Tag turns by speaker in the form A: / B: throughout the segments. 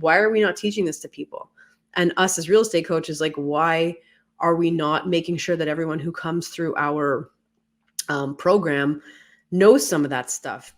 A: why are we not teaching this to people? And us as real estate coaches, like, why are we not making sure that everyone who comes through our program knows some of that stuff?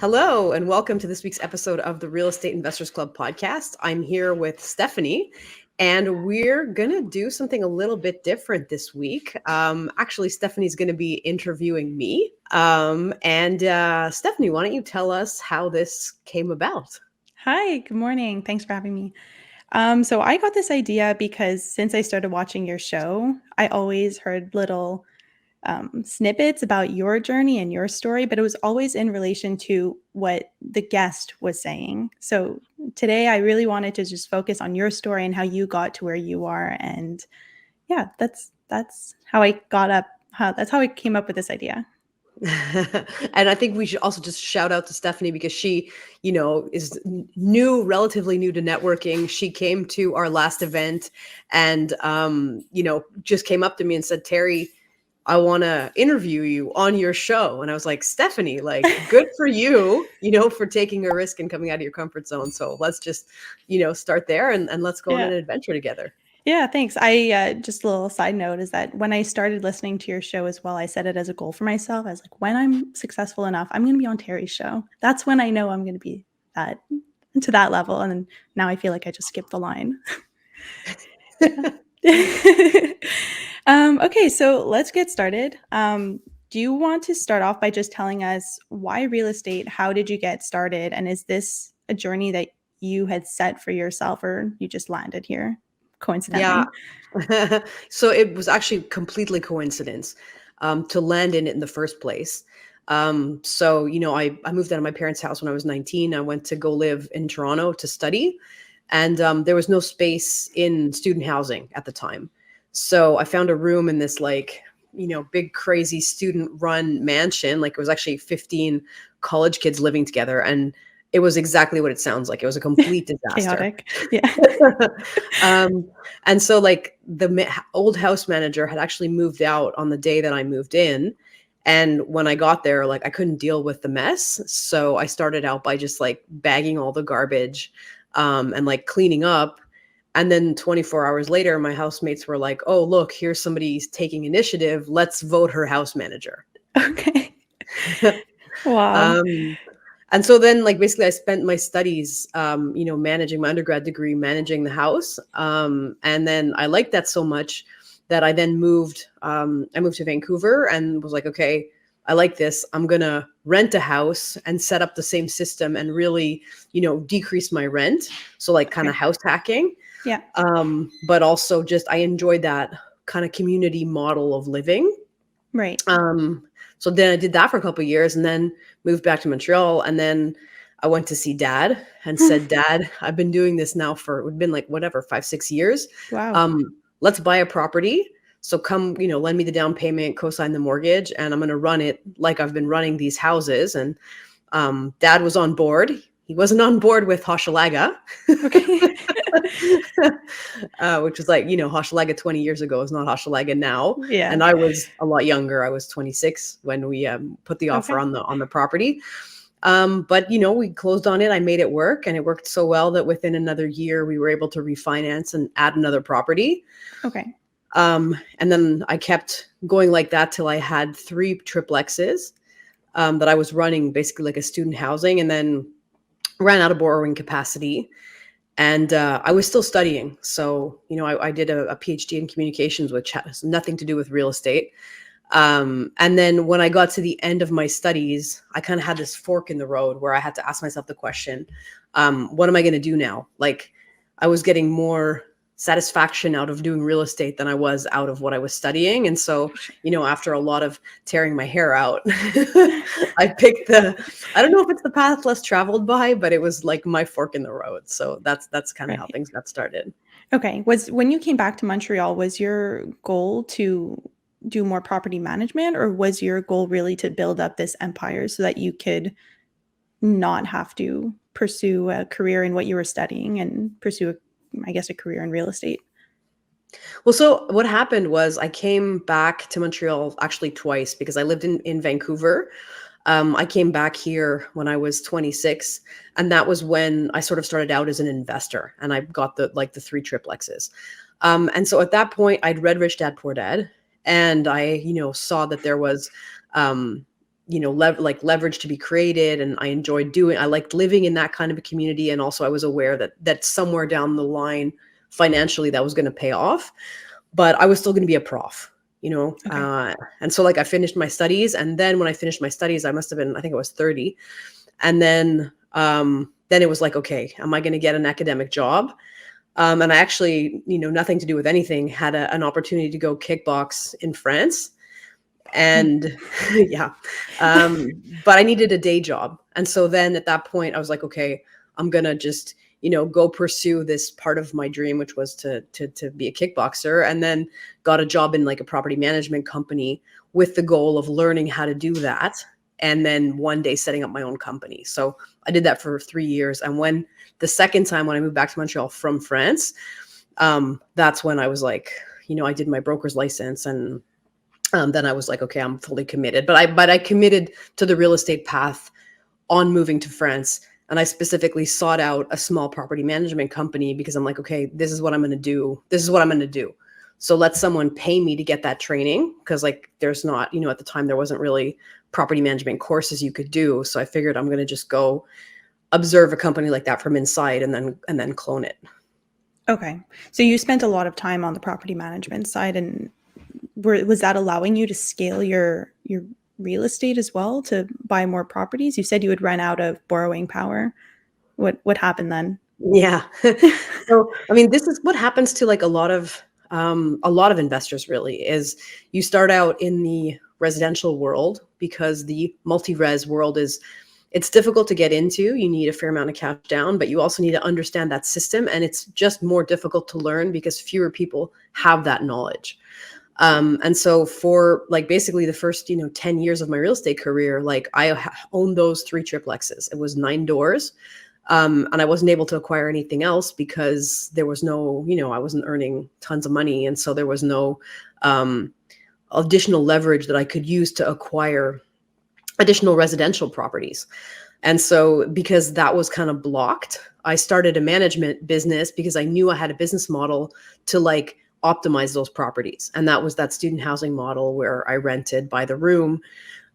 A: Hello, and welcome to this week's episode of the Real Estate Investors Club podcast. I'm here with Stefanie, and we're going to do something a little bit different this week. Actually, Stefanie's going to be interviewing me. Stefanie, why don't you tell us how this came about?
B: Hi, good morning. Thanks for having me. So I got this idea because since I started watching your show, I always heard little snippets about your journey and your story, but it was always in relation to what the guest was saying. So today I really wanted to just focus on your story and how you got to where you are. And yeah, that's how I got up. That's how I came up with this idea.
A: And I think we should also just shout out to Stefanie because she, is relatively new to networking. She came to our last event and, just came up to me and said, Terrie, I want to interview you on your show. And I was like, Stefanie, like, good for you, for taking a risk and coming out of your comfort zone. So let's just, start there and let's go on an adventure together.
B: Yeah, thanks. I just a little side note is that when I started listening to your show as well, I set it as a goal for myself. I was like, when I'm successful enough, I'm going to be on Terrie's show. That's when I know I'm going to be to that level. And then now I feel like I just skipped the line. Okay, so let's get started. Do you want to start off by just telling us why real estate? How did you get started? And is this a journey that you had set for yourself or you just landed here coincidentally?
A: Yeah. So it was actually completely coincidence to land in it in the first place. I moved out of my parents' house when I was 19. I went to go live in Toronto to study. And there was no space in student housing at the time. So I found a room in this big, crazy student-run mansion. Like, it was actually 15 college kids living together. And it was exactly what it sounds like. It was a complete disaster.
B: Chaotic. Yeah.
A: And so the old house manager had actually moved out on the day that I moved in. And when I got there, I couldn't deal with the mess. So I started out by just bagging all the garbage and cleaning up. And then 24 hours later, my housemates were like, oh, look, here's somebody taking initiative. Let's vote her house manager.
B: Okay. Wow.
A: And so then basically I spent my studies, managing my undergrad degree, managing the house. And then I liked that so much that I then moved. I moved to Vancouver and was like, okay, I like this. I'm going to rent a house and set up the same system and really, decrease my rent. So kind of house hacking.
B: Yeah.
A: But also just, I enjoyed that kind of community model of living.
B: Right.
A: So then I did that for a couple of years and then moved back to Montreal. And then I went to see Dad and said, Dad, I've been doing this now for, it would have been 5-6 years.
B: Wow.
A: Let's buy a property. So come, lend me the down payment, co-sign the mortgage, and I'm going to run it like I've been running these houses. And Dad was on board. He wasn't on board with Hochelaga,
B: Okay.
A: which was Hochelaga 20 years ago is not Hochelaga now.
B: Yeah.
A: And I was a lot younger. I was 26 when we put the offer on the property. But we closed on it. I made it work, and it worked so well that within another year we were able to refinance and add another property.
B: Okay.
A: And then I kept going like that till I had 3 triplexes that I was running basically like a student housing, and then ran out of borrowing capacity. And I was still studying. So, I did a PhD in communications, which has nothing to do with real estate. And then when I got to the end of my studies, I kind of had this fork in the road where I had to ask myself the question, what am I going to do now? I was getting more satisfaction out of doing real estate than I was out of what I was studying. And so, after a lot of tearing my hair out, I picked I don't know if it's the path less traveled by, but it was my fork in the road. So that's kind of how things got started.
B: Okay. When you came back to Montreal, was your goal to do more property management, or was your goal really to build up this empire so that you could not have to pursue a career in what you were studying and pursue I guess, a career in real estate?
A: Well, so what happened was I came back to Montreal actually twice because I lived in Vancouver. I came back here when I was 26, and that was when I sort of started out as an investor, and I got the three triplexes. And so at that point, I'd read Rich Dad Poor Dad, and I saw that there was leverage to be created, and I liked living in that kind of a community, and also I was aware that somewhere down the line financially that was going to pay off, but I was still going to be a prof,
B: Okay.
A: and so like I finished my studies, and then when I finished my studies, I must have been, I think I was 30, and then it was like, okay, am I going to get an academic job? And I actually, nothing to do with anything, had an opportunity to go kickbox in France. And yeah, but I needed a day job. And so then at that point, I was like, okay, I'm going to just, go pursue this part of my dream, which was to be a kickboxer, and then got a job in like a property management company with the goal of learning how to do that. And then one day setting up my own company. So I did that for 3 years. And when the second time when I moved back to Montreal from France, that's when I was like, I did my broker's license, and then I was like, okay, I'm fully committed. But I committed to the real estate path on moving to France. And I specifically sought out a small property management company because I'm like, okay, this is what I'm going to do. This is what I'm going to do. So let someone pay me to get that training, because like there's not, at the time there wasn't really property management courses you could do. So I figured I'm going to just go observe a company like that from inside and then clone it.
B: Okay. So you spent a lot of time on the property management side, and was that allowing you to scale your real estate as well, to buy more properties? You said you would run out of borrowing power. What happened then?
A: Yeah. So, I mean, this is what happens to like a lot of investors really, is you start out in the residential world because the multi-res world it's difficult to get into. You need a fair amount of cash down, but you also need to understand that system. And it's just more difficult to learn because fewer people have that knowledge. And so for like basically the first, 10 years of my real estate career, like I owned those three triplexes. It was 9 doors. And I wasn't able to acquire anything else because there was no, I wasn't earning tons of money. And so there was no additional leverage that I could use to acquire additional residential properties. And so because that was kind of blocked, I started a management business because I knew I had a business model to like optimize those properties. And that was that student housing model where I rented by the room.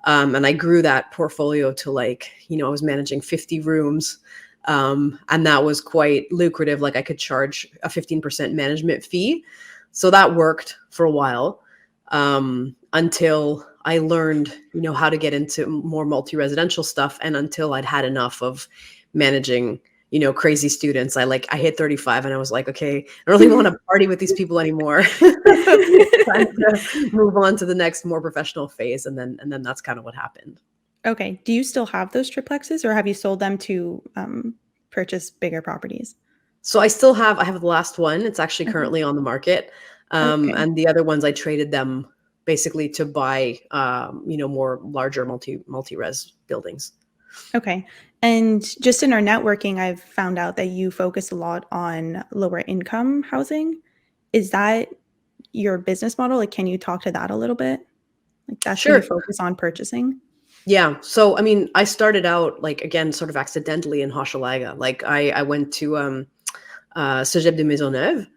A: And I grew that portfolio to like, I was managing 50 rooms. And that was quite lucrative. Like I could charge a 15% management fee. So that worked for a while, until I learned, how to get into more multi-residential stuff. And until I'd had enough of managing, crazy students. I hit 35 and I was like, okay, I don't really want to party with these people anymore. It's time to move on to the next more professional phase. And then that's kind of what happened.
B: Okay. Do you still have those triplexes, or have you sold them to purchase bigger properties?
A: So I have the last one. It's actually
B: Okay.
A: currently on the market.
B: Okay.
A: And the other ones I traded them basically to buy, more larger multi-res buildings.
B: Okay. And just in our networking, I've found out that you focus a lot on lower income housing. Is that your business model? Like, can you talk to that a little bit? Like, that's who you
A: Sure.
B: focus on purchasing?
A: Yeah. So, I mean, I started out like, again, sort of accidentally in Hochelaga. Like I went to, Cégep de Maisonneuve.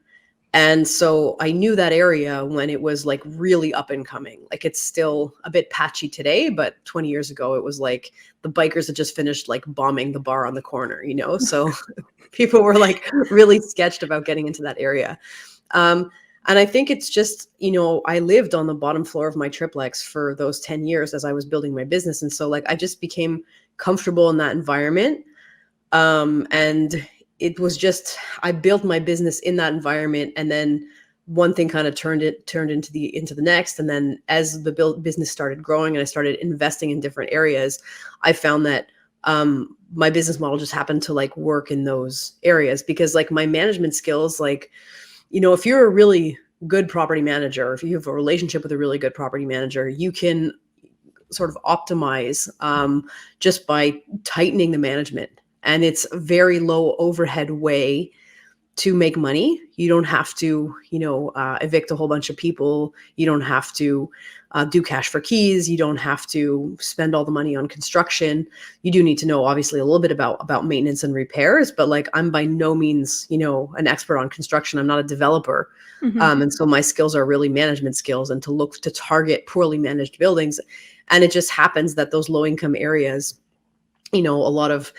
A: And so I knew that area when it was like really up and coming. Like it's still a bit patchy today, but 20 years ago, it was like the bikers had just finished like bombing the bar on the corner, So people were like really sketched about getting into that area. And I think it's just, I lived on the bottom floor of my triplex for those 10 years as I was building my business. And so like I just became comfortable in that environment. And it was just, I built my business in that environment. And then one thing kind of turned into the next. And then as the business started growing and I started investing in different areas, I found that my business model just happened to like work in those areas because like my management skills, like, if you're a really good property manager, if you have a relationship with a really good property manager, you can sort of optimize just by tightening the management. And it's a very low overhead way to make money. You don't have to, evict a whole bunch of people. You don't have to do cash for keys. You don't have to spend all the money on construction. You do need to know, obviously, a little bit about maintenance and repairs, but like, I'm by no means, an expert on construction. I'm not a developer.
B: Mhm.
A: And so my skills are really management skills, and to look to target poorly managed buildings. And it just happens that those low income areas, a lot of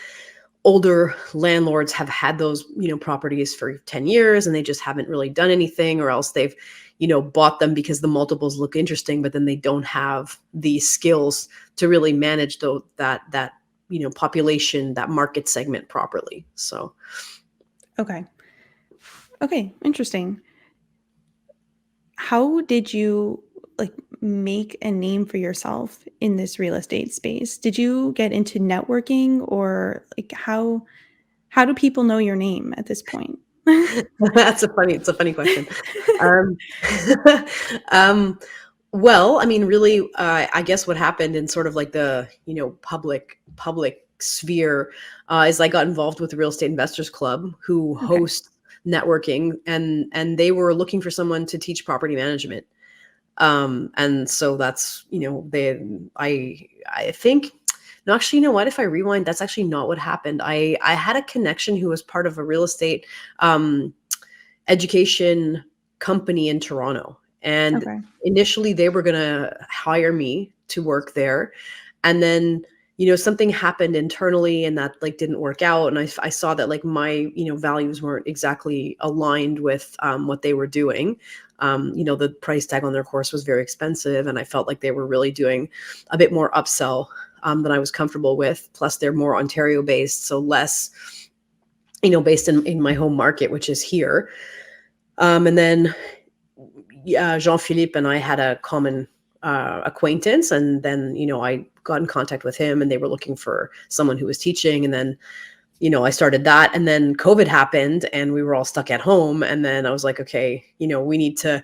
A: older landlords have had those, properties for 10 years, and they just haven't really done anything, or else they've, bought them because the multiples look interesting, but then they don't have the skills to really manage that population, that market segment properly. So
B: Okay. Okay, interesting. How did you like make a name for yourself in this real estate space? Did you get into networking, or like how do people know your name at this point?
A: it's a funny question. Um, um, well, I mean, really, I guess what happened in sort of like the, public sphere, is I got involved with the Real Estate Investors Club, who
B: Okay.
A: host networking, and they were looking for someone to teach property management. And so that's, I think, no, actually, you know what? If I rewind, that's actually not what happened. I had a connection who was part of a real estate um, education company in Toronto. And
B: Okay.
A: initially they were going to hire me to work there. And then, something happened internally, and that like didn't work out. And I saw that like my, values weren't exactly aligned with what they were doing. The price tag on their course was very expensive, and I felt like they were really doing a bit more upsell than I was comfortable with. Plus they're more Ontario based, so less, based in my home market, which is here. And then Jean-Philippe and I had a common acquaintance, and then, I got in contact with him, and they were looking for someone who was teaching. And then, I started that, and then COVID happened, and we were all stuck at home. And then I was like, okay, we need to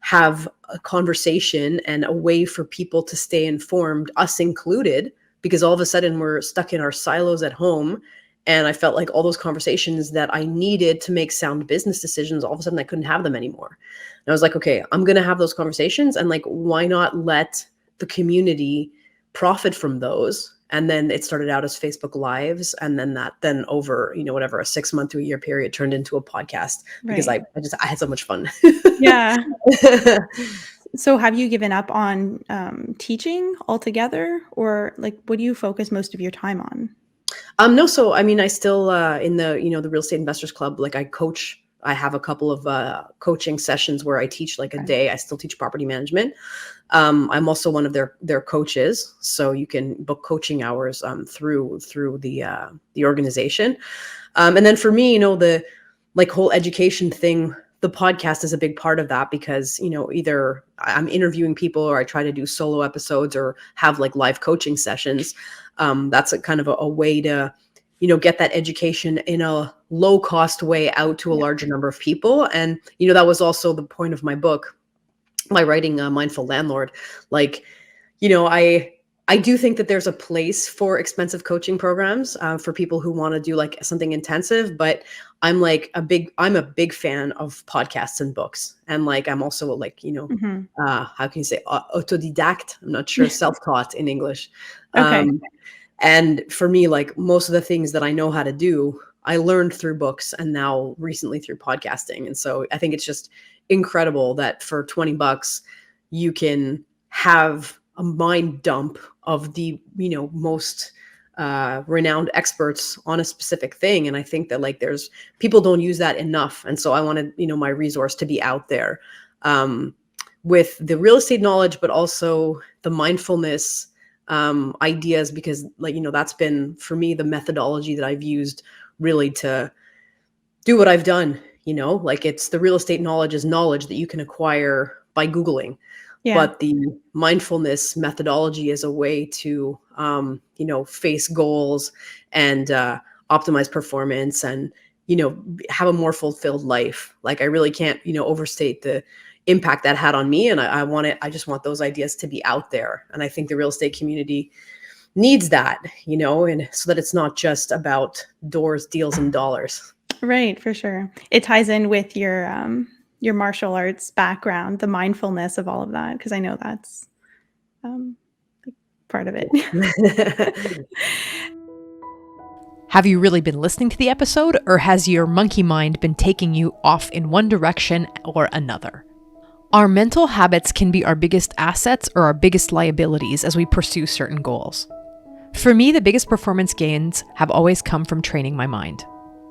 A: have a conversation and a way for people to stay informed, us included, because all of a sudden we're stuck in our silos at home. And I felt like all those conversations that I needed to make sound business decisions, all of a sudden I couldn't have them anymore. And I was like, okay, I'm going to have those conversations. And like, why not let the community profit from those? And then it started out as Facebook Lives. And then over, whatever, a 6 month to a year period turned into a podcast, because
B: Right.
A: I had so much fun.
B: Yeah. So have you given up on teaching altogether, or like what do you focus most of your time on?
A: No, so I mean, I still in the, the Real Estate Investors Club, like I coach. I have a couple of coaching sessions where I teach like a
B: Okay.
A: day. I still teach property management. I'm also one of their coaches, so you can book coaching hours through the organization. And then for me, the like whole education thing, the podcast is a big part of that, because, either I'm interviewing people, or I try to do solo episodes, or have like live coaching sessions. That's a kind of a way to, get that education in a low cost way out to a
B: Yeah.
A: larger number of people. And, that was also the point of my book, my writing, Mindful Landlord. Like, I do think that there's a place for expensive coaching programs for people who want to do like something intensive, but I'm a big fan of podcasts and books. And like, I'm also like,
B: Mhm.
A: how can you say, autodidact? I'm not sure, self-taught in English.
B: Okay.
A: Um, and for me, like most of the things that I know how to do, I learned through books, and now recently through podcasting. And so I think it's just incredible that for $20 you can have a mind dump of the, most renowned experts on a specific thing. And I think that like there's people don't use that enough. And so I wanted, my resource to be out there with the real estate knowledge, but also the mindfulness ideas, because like, that's been for me the methodology that I've used really to do what I've done. Like, it's the real estate knowledge is knowledge that you can acquire by Googling,
B: Yeah.
A: but the mindfulness methodology is a way to, face goals and optimize performance, and, have a more fulfilled life. Like, I really can't, overstate the impact that had on me. And I just want those ideas to be out there. And I think the real estate community needs that, and so that it's not just about doors, deals, and dollars.
B: Right, for sure. It ties in with your martial arts background, the mindfulness of all of that, because I know that's um, part of it.
C: Have you really been listening to the episode, or has your monkey mind been taking you off in one direction or another? Our mental habits can be our biggest assets or our biggest liabilities as we pursue certain goals. For me, the biggest performance gains have always come from training my mind.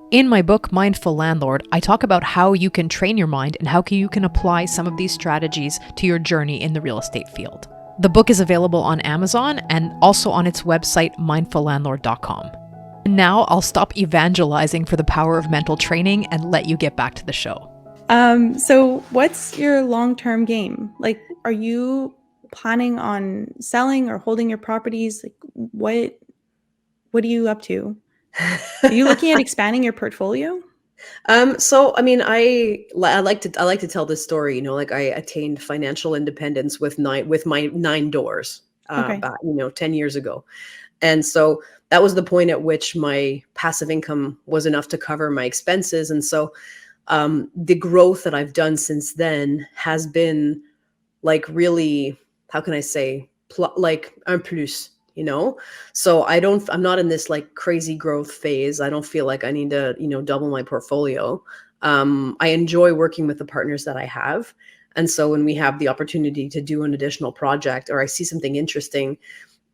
C: In my book, Mindful Landlord, I talk about how you can train your mind and how you can apply some of these strategies to your journey in the real estate field. The book is available on Amazon and also on its website, mindfullandlord.com. And now I'll stop evangelizing for the power of mental training and let you get back to the show.
B: So what's your long-term game? Like, are you planning on selling or holding your properties? Like, what are you up to? Are you looking at expanding your portfolio?
A: So I mean, I like to tell this story. Like I attained financial independence with my 9 doors,
B: Okay.
A: back, 10 years ago. And so that was the point at which my passive income was enough to cover my expenses. And so the growth that I've done since then has been like really, how can I say, like un plus, So I'm not in this like crazy growth phase. I don't feel like I need to, double my portfolio. I enjoy working with the partners that I have. And so when we have the opportunity to do an additional project or I see something interesting,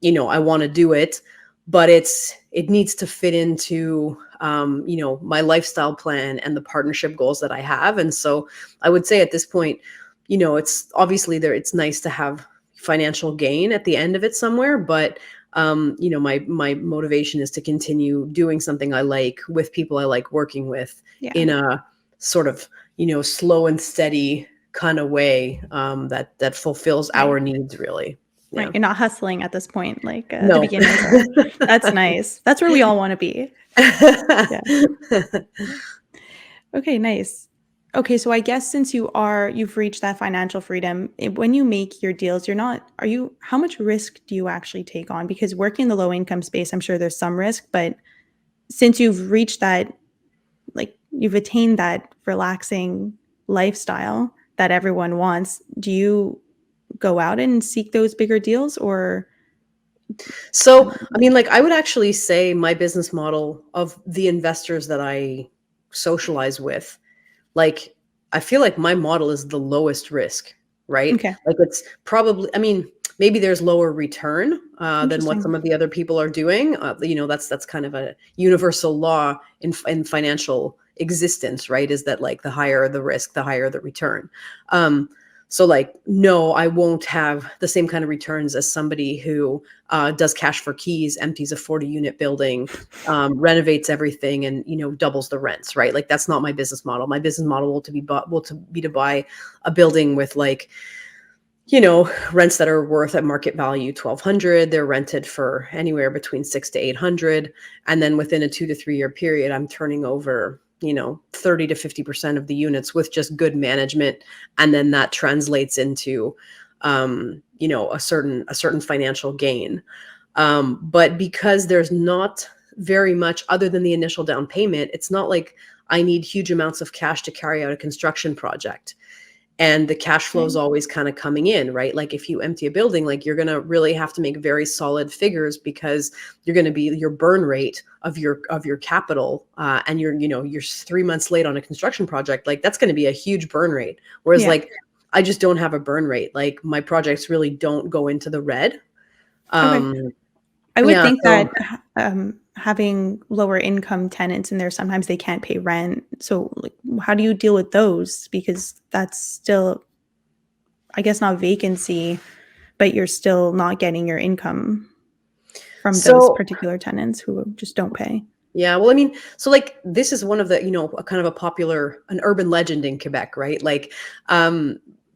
A: I want to do it, but it needs to fit into, my lifestyle plan and the partnership goals that I have. And so I would say at this point, it's obviously it's nice to have financial gain at the end of it somewhere, but my motivation is to continue doing something I like with people I like working with in a sort of, slow and steady kind of way, that fulfills our needs really.
B: Right.
A: Yeah.
B: You're not hustling at this point, like the
A: No.
B: beginners are. That's nice. That's where we all want to be. Yeah. Okay, nice. Okay, so I guess since you've reached that financial freedom, when you make your deals, how much risk do you actually take on? Because working in the low income space, I'm sure there's some risk, but since you've reached that, like you've attained that relaxing lifestyle that everyone wants, do you go out and seek those bigger deals or?
A: So, I mean, like I would actually say my business model of the investors that I socialize with, like I feel like my model is the lowest risk, right?
B: Okay,
A: Like it's probably, I mean, maybe there's lower return than what some
B: interesting.
A: of the other people are doing. That's kind of a universal law in financial existence, right? Is that like the higher the risk, the higher the return. So like, no, I won't have the same kind of returns as somebody who does cash for keys, empties a 40-unit building, renovates everything, and doubles the rents, right? Like that's not my business model. My business model will be to buy a building with like, rents that are worth at market value 1,200. They're rented for anywhere between 600 to 800, and then within a 2 to 3 year period, I'm turning over 30 to 50% of the units with just good management, and then that translates into a certain financial gain. But because there's not very much other than the initial down payment, it's not like I need huge amounts of cash to carry out a construction project. And the cash flow is always kind of coming in, right? Like if you empty a building, like you're going to really have to make very solid figures because you're going to be your burn rate of your capital, and you're 3 months late on a construction project. Like that's going to be a huge burn rate. Whereas like I just don't have a burn rate. Like my projects really don't go into the red.
B: Okay. I would
A: Yeah.
B: think
A: So,
B: that having lower income tenants in there, sometimes they can't pay rent. So like, how do you deal with those? Because that's still, I guess, not vacancy, but you're still not getting your income from those
A: so
B: particular tenants who just don't pay.
A: yeah, well, I mean, so like this is one of the, a kind of an urban legend in Quebec, right? Like,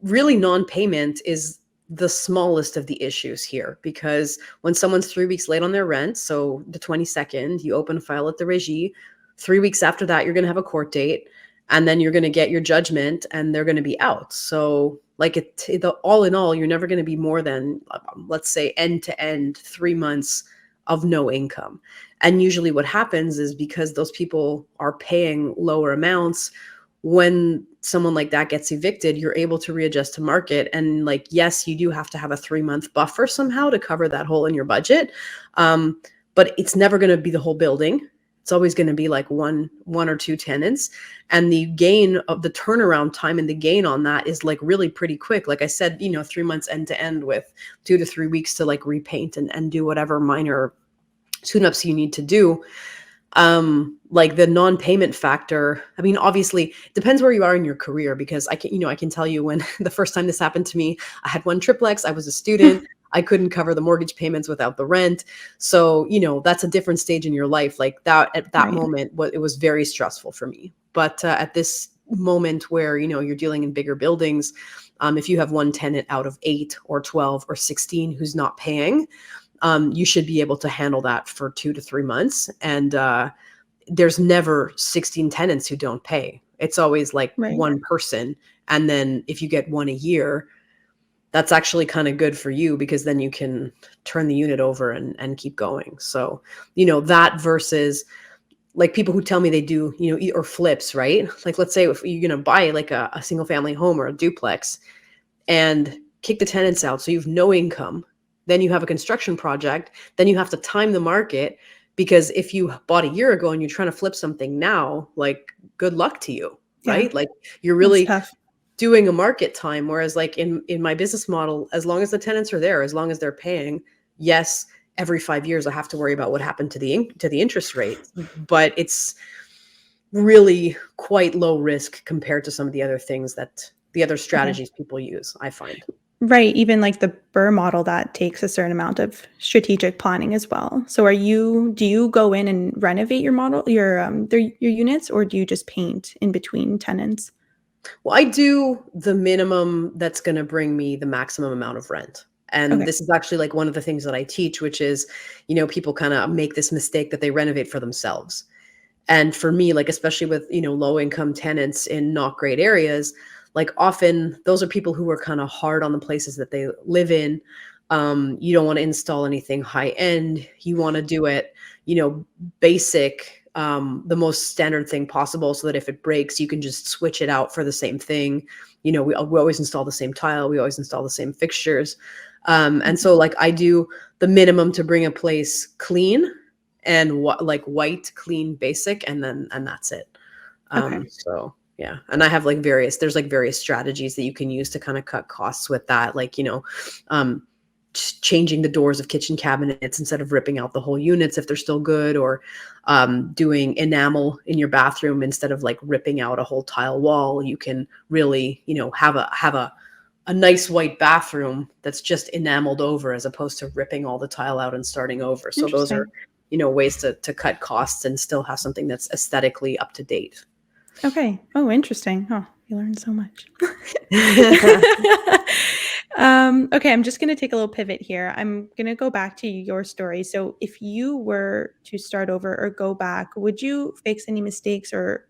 A: really non-payment is the smallest of the issues here because when someone's 3 weeks late on their rent, so the 22nd, you open a file at the régie. 3 weeks after that, you're going to have a court date, and then you're going to get your judgment, and they're going to be out. So, like, all in all, you're never going to be more than, let's say, end to end 3 months of no income. And usually what happens is because those people are paying lower amounts, when someone like that gets evicted, you're able to readjust to market. And like, yes, you do have to have a 3-month buffer somehow to cover that hole in your budget. But it's never going to be the whole building. It's always going to be like one or two tenants. And the gain of the turnaround time and the gain on that is like really pretty quick. Like I said, 3 months end to end with 2 to 3 weeks to like repaint and do whatever minor tune-ups you need to do. Like the non-payment factor, I mean, obviously it depends where you are in your career, because I can tell you when the first time this happened to me, I had one triplex, I was a student, I couldn't cover the mortgage payments without the rent. So, that's a different stage in your life. Like that, at that moment, it was very stressful for me. But at this moment where, you're dealing in bigger buildings, if you have one tenant out of 8 or 12 or 16 who's not paying, you should be able to handle that for 2 to 3 months. And there's never 16 tenants who don't pay. It's always like one person. And then if you get one a year, that's actually kind of good for you, because then you can turn the unit over and keep going. So, that versus like people who tell me they do, or flips, right? Like, let's say if you're going to buy like a single family home or a duplex and kick the tenants out, so you have no income. Then you have a construction project. Then you have to time the market, because if you bought a year ago and you're trying to flip something now, like good luck to you, right? Like you're really doing a market time. Whereas like in my business model, as long as the tenants are there, as long as they're paying, yes, every 5 years I have to worry about what happened to the interest rate, but it's really quite low risk compared to some of the other things that the other strategies people use, I find.
B: Right. Even like the BRRRR model, that takes a certain amount of strategic planning as well. So do you go in and renovate your units, or do you just paint in between tenants?
A: Well, I do the minimum that's going to bring me the maximum amount of rent. And this is actually like one of the things that I teach, which is, people kind of make this mistake that they renovate for themselves. And for me, like, especially with, low income tenants in not great areas, like often those are people who are kind of hard on the places that they live in. You don't want to install anything high end. You want to do it, basic, the most standard thing possible, so that if it breaks, you can just switch it out for the same thing. We always install the same tile. We always install the same fixtures. And so like I do the minimum to bring a place clean and like white, clean, basic, and that's it. So yeah. And I have like there's various strategies that you can use to kind of cut costs with that. Like, changing the doors of kitchen cabinets instead of ripping out the whole units if they're still good, or doing enamel in your bathroom instead of like ripping out a whole tile wall. You can really, have a nice white bathroom that's just enameled over, as opposed to ripping all the tile out and starting over. So those are, ways to cut costs and still have something that's aesthetically up to date.
B: Okay. Oh, interesting. Oh, you learned so much. Okay, I'm just going to take a little pivot here. I'm going to go back to your story. So if you were to start over or go back, would you fix any mistakes or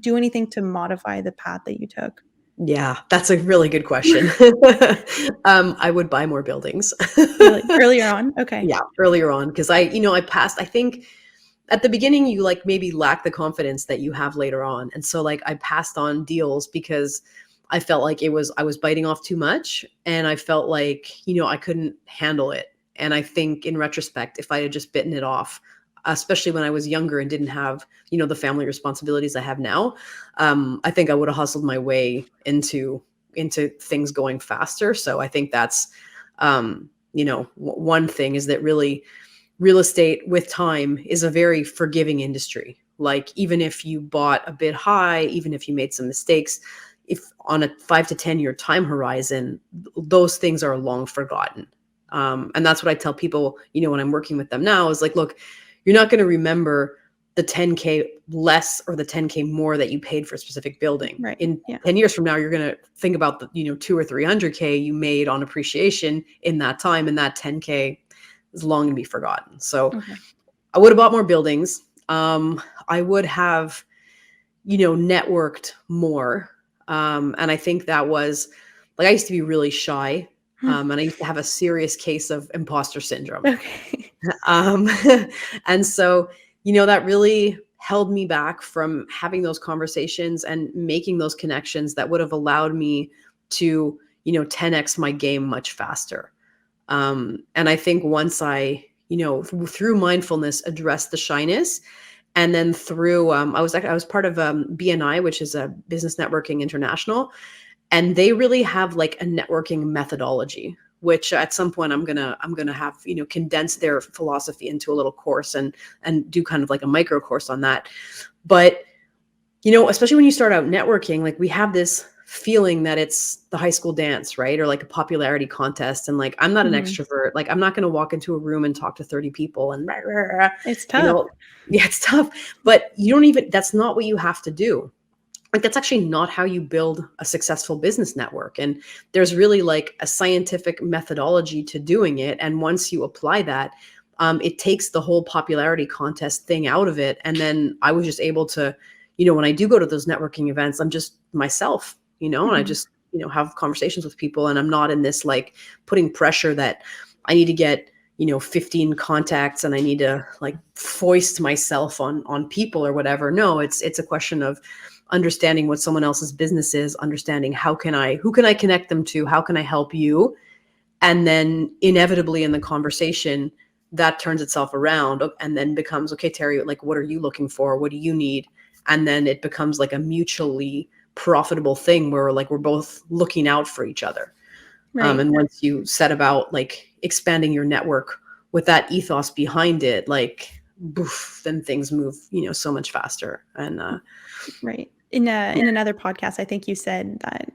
B: do anything to modify the path that you took?
A: Yeah, that's a really good question. I would buy more buildings.
B: Really? Earlier on? Okay.
A: Yeah, earlier on, because I passed, I think at the beginning you like maybe lack the confidence that you have later on. And so like I passed on deals because I felt like I was biting off too much, and I felt like, I couldn't handle it. And I think in retrospect, if I had just bitten it off, especially when I was younger and didn't have, the family responsibilities I have now, I think I would have hustled my way into things going faster. So I think that's, one thing is that really real estate with time is a very forgiving industry. Like even if you bought a bit high, even if you made some mistakes, if on a 5 to 10 year time horizon, those things are long forgotten. And that's what I tell people, when I'm working with them now, is like, look, you're not going to remember the 10K less or the 10K more that you paid for a specific building.
B: Right.
A: In 10 years from now, you're going to think about the, 200 or 300K you made on appreciation in that time, and that 10K is long to be forgotten. So I would have bought more buildings. I would have, networked more. And I think that was like, I used to be really shy. And I used to have a serious case of imposter syndrome. Um, and so, that really held me back from having those conversations and making those connections that would have allowed me to, 10x my game much faster. And I think once I, through mindfulness, addressed the shyness, and then through, I was part of BNI, which is a Business Networking International, and they really have like a networking methodology, which at some point I'm gonna have, condense their philosophy into a little course and do kind of like a micro course on that. But especially when you start out networking, like we have this feeling that it's the high school dance, right? Or like a popularity contest. And like, I'm not an
B: Mhm.
A: extrovert. Like, I'm not going to walk into a room and talk to 30 people and,
B: It's
A: you
B: tough.
A: know, yeah, it's tough. But you don't even, that's not what you have to do. Like, that's actually not how you build a successful business network. And there's really like a scientific methodology to doing it. And once you apply that, it takes the whole popularity contest thing out of it. And then I was just able to, when I do go to those networking events, I'm just myself, and I
B: Mhm.
A: just, have conversations with people. And I'm not in this like putting pressure that I need to get, 15 contacts and I need to like foist myself on people or whatever. No, it's a question of understanding what someone else's business is, understanding who can I connect them to, how can I help you? And then inevitably in the conversation, that turns itself around and then becomes, okay, Terrie, like, what are you looking for? What do you need? And then it becomes like a mutually profitable thing where like we're both looking out for each other.
B: Right.
A: And once you set about like expanding your network with that ethos behind it, like, boof, then things move, so much faster. And
B: Right. In another podcast, I think you said that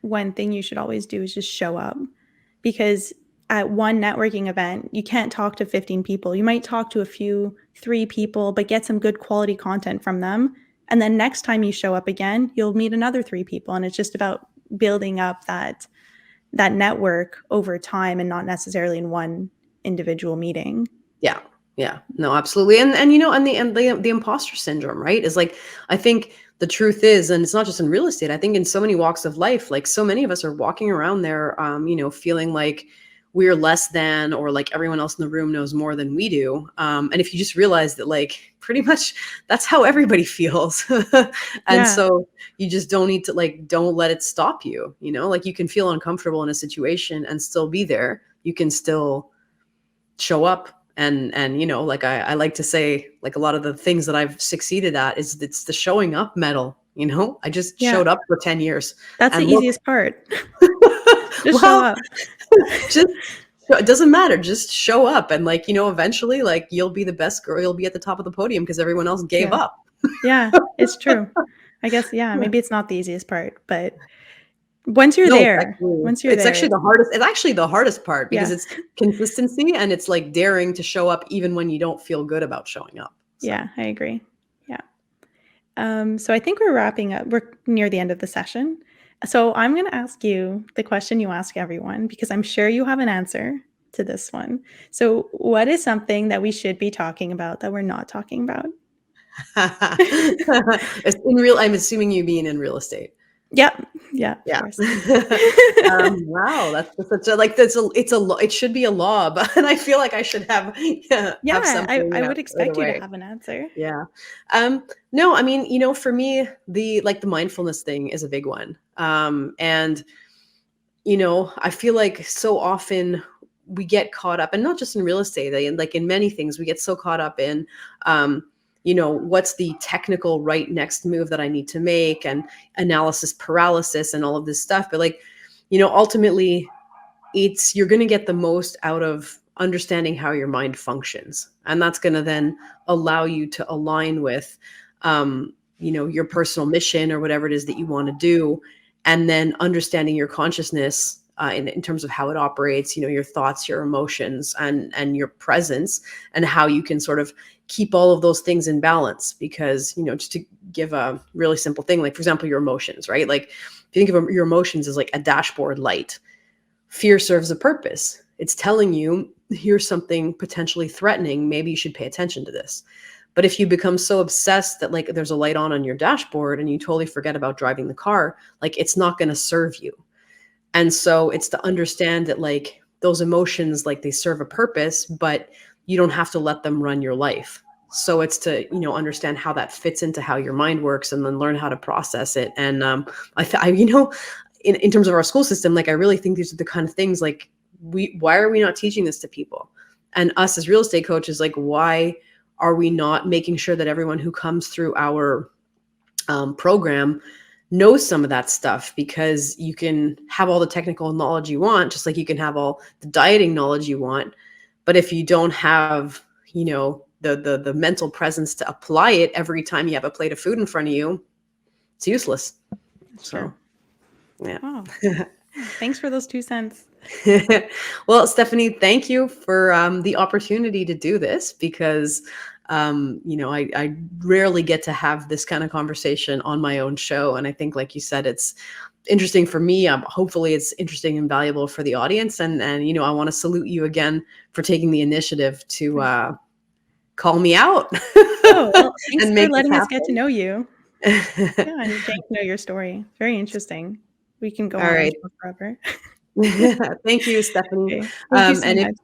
B: one thing you should always do is just show up, because at one networking event, you can't talk to 15 people. You might talk to a few, 3 people, but get some good quality content from them. And then next time you show up again, you'll meet another 3 people. And it's just about building up that network over time and not necessarily in one individual meeting.
A: Yeah. Yeah. No, absolutely. And the imposter syndrome, right? Is like, I think the truth is, and it's not just in real estate, I think in so many walks of life, like so many of us are walking around there, feeling like we're less than, or like everyone else in the room knows more than we do. And if you just realize that, like, pretty much that's how everybody feels. And
B: Yeah.
A: so you just don't need to, like, don't let it stop you, like you can feel uncomfortable in a situation and still be there. You can still show up. And like I like to say, like, a lot of the things that I've succeeded at is it's the showing up medal. I just
B: Yeah.
A: showed up for 10 years
B: That's the
A: and look.
B: easiest part. Just show
A: Well,
B: up.
A: just, it doesn't matter, just show up. And like, eventually, like, you'll be the best girl, you'll be at the top of the podium because everyone else gave
B: Yeah.
A: up.
B: Yeah, it's true. I guess, yeah, maybe it's not the easiest part, but once you're
A: No,
B: there,
A: it's actually the hardest part because
B: yeah,
A: it's consistency, and it's like daring to show up even when you don't feel good about showing up. So
B: yeah, I agree. Yeah. So I think we're wrapping up. We're near the end of the session. So I'm going to ask you the question you ask everyone, because I'm sure you have an answer to this one. So what is something that we should be talking about that we're not talking about?
A: I'm assuming you mean in real estate.
B: Yep. Yeah, of
A: Yeah.
B: course.
A: Wow, that's just such a, like, it should be a law, but and I feel like I should have, yeah, have
B: Yeah,
A: something
B: I would
A: right
B: expect you to
A: away.
B: have an answer.
A: Yeah. No, I mean, for me, the mindfulness thing is a big one. And I feel like so often we get caught up, and not just in real estate, like in many things, we get so caught up in, what's the technical right next move that I need to make, and analysis paralysis and all of this stuff. But like, ultimately, you're going to get the most out of understanding how your mind functions. And that's going to then allow you to align with, your personal mission or whatever it is that you want to do. And then understanding your consciousness in terms of how it operates, your thoughts, your emotions, and your presence, and how you can sort of keep all of those things in balance. Because, just to give a really simple thing, like, for example, your emotions, right? Like, if you think of your emotions as like a dashboard light, fear serves a purpose. It's telling you, here's something potentially threatening. Maybe you should pay attention to this. But if you become so obsessed that, like, there's a light on your dashboard and you totally forget about driving the car, like, it's not going to serve you. And so it's to understand that, like, those emotions, like, they serve a purpose, but you don't have to let them run your life. So it's to, understand how that fits into how your mind works and then learn how to process it. And in terms of our school system, like, I really think these are the kind of things, like, why are we not teaching this to people? And us as real estate coaches, like, why are we not making sure that everyone who comes through our program knows some of that stuff? Because you can have all the technical knowledge you want, just like you can have all the dieting knowledge you want. But if you don't have, the mental presence to apply it every time you have a plate of food in front of you, it's useless.
B: That's true.
A: Yeah.
B: Wow. Thanks for those 2 cents.
A: Well, Stefanie, thank you for the opportunity to do this, because I rarely get to have this kind of conversation on my own show. And I think, like you said, it's interesting for me. Hopefully it's interesting and valuable for the audience. And I want to salute you again for taking the initiative to call me out.
B: Oh, well, thanks
A: and
B: for
A: make this
B: letting us get to
A: happen.
B: know you. Yeah, and getting to know your story. Very interesting. We can go
A: All
B: on
A: right.
B: forever.
A: Thank you, Stefanie.
B: Okay. Thank you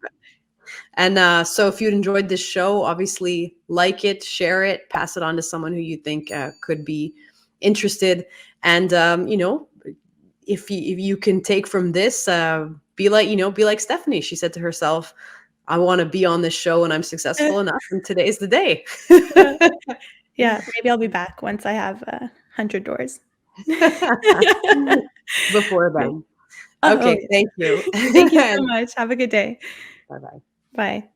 B: so much.
A: So if you enjoyed this show, obviously like it, share it, pass it on to someone who you think could be interested. And, if you can take from this, be like Stefanie. She said to herself, I want to be on this show and I'm successful enough. And today's the day.
B: Yeah, maybe I'll be back once I have 100 doors.
A: Before
B: Okay.
A: then.
B: Oh,
A: Okay.
B: yeah.
A: Thank you.
B: Thank you so much. Have a good day.
A: Bye-bye.
B: Bye.